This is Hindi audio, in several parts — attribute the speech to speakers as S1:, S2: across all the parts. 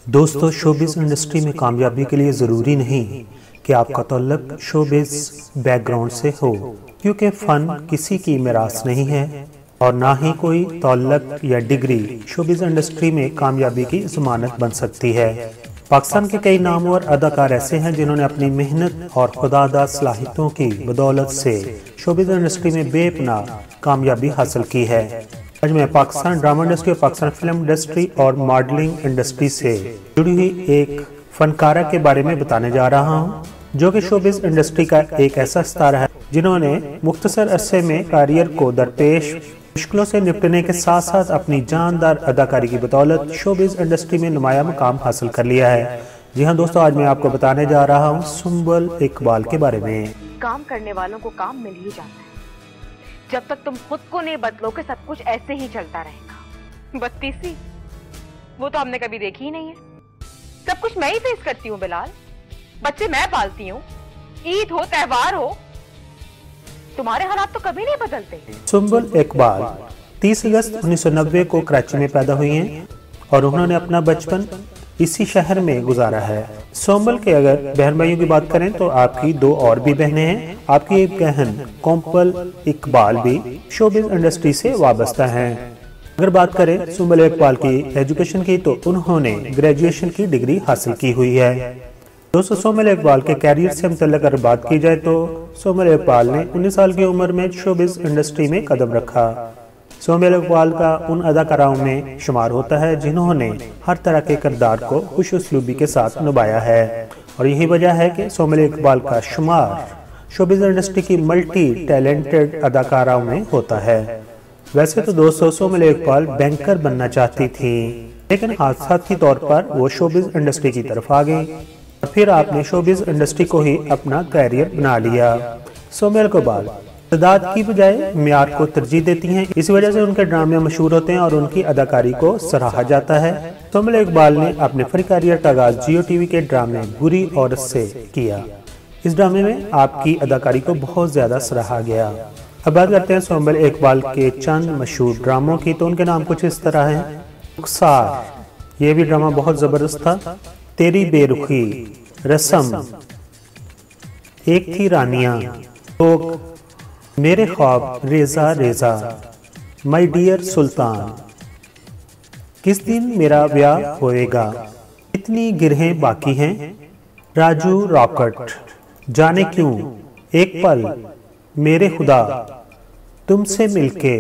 S1: दोस्तों, शोबिज़ इंडस्ट्री में कामयाबी के लिए ज़रूरी नहीं कि आपका ताल्लुक शोबिज़ बैकग्राउंड से हो, क्योंकि फ़न किसी की मिरास नहीं है और ना ही कोई ताल्लुक या डिग्री शोबिज़ इंडस्ट्री में कामयाबी की ज़मानत बन सकती है। पाकिस्तान के कई नामवर अदाकार ऐसे हैं जिन्होंने अपनी मेहनत और खुदादा सलाहियतों की बदौलत से शोबिज़ इंडस्ट्री में बेपनाह कामयाबी हासिल की है। आज मैं पाकिस्तान ड्रामा इंडस्ट्री और पाकिस्तान फिल्म इंडस्ट्री और मॉडलिंग इंडस्ट्री से जुड़ी हुई एक फनकारा के बारे में बताने जा रहा हूं, जो कि शोबिज़ इंडस्ट्री का एक ऐसा सितारा है जिन्होंने मुख्तसर अरसे में करियर को दरपेश मुश्किलों से निपटने के साथ साथ अपनी जानदार अदाकारी की बदौलत शोबिज़ इंडस्ट्री में नुमाया मुकाम हासिल कर लिया है। जी हाँ दोस्तों, आज मैं आपको बताने जा रहा हूँ सुंबल इकबाल के बारे में।
S2: काम करने वालों को काम मिल ही जाता है। जब तक तुम खुद को नहीं बदलोगे सब कुछ ऐसे ही चलता रहेगा। बत्तीसी वो तो हमने कभी देखी ही नहीं है। सब कुछ मैं ही फेस करती हूँ बिलाल, बच्चे मैं पालती हूँ, ईद हो त्योहार हो, तुम्हारे हालात तो कभी नहीं बदलते।
S1: सुंबल इकबाल 30 अगस्त 1990 को कराची में पैदा हुई हैं और उन्होंने अपना बचपन इसी शहर में गुजारा है। सुंबल के अगर बहन भाइयों की बात करें तो आपकी दो और भी बहनें हैं। आपकी एक बहन कोम्पल इकबाल भी शोबिज़ इंडस्ट्री से वाबस्ता हैं। अगर बात करें सुंबल इकबाल की एजुकेशन की तो उन्होंने ग्रेजुएशन की डिग्री हासिल की हुई है। दोस्तों, सुंबल इकबाल के कैरियर से मुतल्लिक अगर बात की जाए तो सुंबल इकबाल ने 19 साल की उम्र में शोबिज़ इंडस्ट्री में कदम रखा। सुंबल इकबाल का उन अदाकाराओं में शुमार होता है जिन्होंने हर तरह के किरदार को खुश उसलूबी के साथ निभाया है और यही वजह है कि सुंबल इकबाल का शुमार शोबिज़ इंडस्ट्री की मल्टी टैलेंटेड अदाकाराओं में होता है। वैसे तो दोस्तों, सुंबल इकबाल बैंकर बनना चाहती थी, लेकिन हादसात के तौर पर वो शोबिज़ इंडस्ट्री की तरफ आ गई और फिर आपने शोबिज़ इंडस्ट्री को ही अपना कैरियर बना लिया। सुंबल इकबाल तादाद की बजाय म्यार को तरजीह देती हैं, इस वजह से उनके ड्रामे मशहूर होते हैं और उनकी अदाकारी को सराहा जाता है। सुंबल इकबाल ने अपने फनी करियर का आगाज जियो टीवी के ड्रामे बुरी औरत से किया। इस ड्रामे में आपकी अदाकारी को बहुत ज्यादा सराहा गया। अब बात करते हैं सुंबल इकबाल के चंद मशहूर ड्रामों की, तो उनके नाम कुछ इस तरह हैं। रुखसार, ये भी ड्रामा बहुत जबरदस्त था। तेरी बेरुखी, रस्म, एक थी रानियां, लोग, मेरे ख्वाब, रेजा रेजा, माई डियर सुल्तान, किस दिन मेरा ब्याह होएगा, इतनी गिरहें बाकी हैं, राजू रॉकेट, जाने क्यों, एक पल, मेरे खुदा, तुमसे मिलके,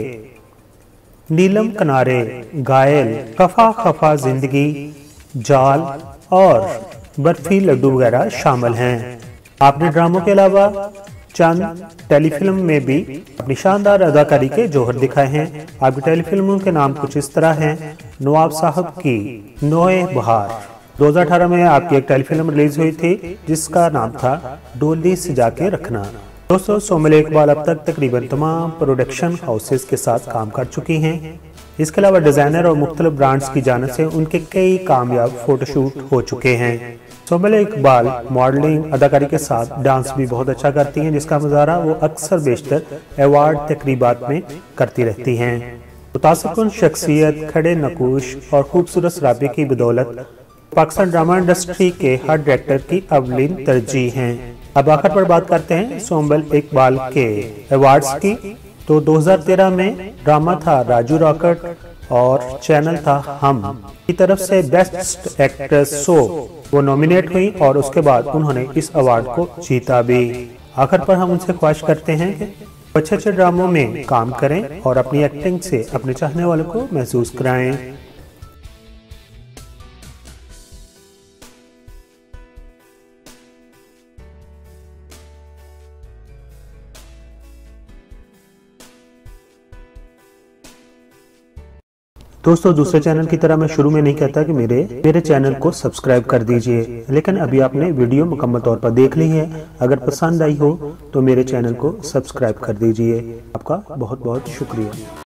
S1: नीलम किनारे, घायल, खफा खफा जिंदगी, जाल और बर्फी लड्डू वगैरह शामिल हैं। आपने ड्रामों के अलावा चंद टेलीफिल्म में भी अपनी शानदार अदाकारी के जौहर दिखाए हैं। आपकी टेलीफिल्मों के नाम कुछ इस तरह हैं। नवाब साहब की नोए बहार, 2018 में आपकी एक टेलीफिल्म रिलीज हुई थी जिसका नाम था डोली सजा के रखना। दोस्तों, सुंबल इकबाल अब तक तकरीबन तमाम प्रोडक्शन हाउसेस के साथ काम कर चुकी हैं। इसके अलावा डिजाइनर और मुख्तलिफ ब्रांड्स की जानिब से उनके कई कामयाब फोटोशूट हो चुके हैं। सुंबल इकबाल मॉडलिंग अदाकारी के साथ डांस भी बहुत अच्छा करती हैं, जिसका मुजाहरा वो अक्सर बेशतर अवार्ड तकरीबात में करती रहती हैं। मुतासिर शख्सियत, खड़े नकूश और खूबसूरत सराबे की बदौलत पाकिस्तान ड्रामा इंडस्ट्री के हर डायरेक्टर की अवलीन तरजीह हैं। अब आखिर पर बात करते हैं सुंबल इकबाल के अवार्ड्स की। तो 2013 में ड्रामा था राजू रॉकेट और चैनल था हम की तरफ से बेस्ट एक्ट्रेस शो वो नॉमिनेट हुई और उसके बाद उन्होंने इस अवार्ड को जीता भी। आखिर पर हम उनसे ख्वाहिश करते हैं कि अच्छे अच्छे ड्रामों में काम करें और अपनी एक्टिंग से अपने चाहने वालों को महसूस कराएं। दोस्तों, दूसरे चैनल की तरह मैं शुरू में नहीं कहता कि मेरे चैनल को सब्सक्राइब कर दीजिए, लेकिन अभी आपने वीडियो मुकम्मल तौर पर देख ली है। अगर पसंद आई हो तो मेरे चैनल को सब्सक्राइब कर दीजिए। आपका बहुत बहुत शुक्रिया।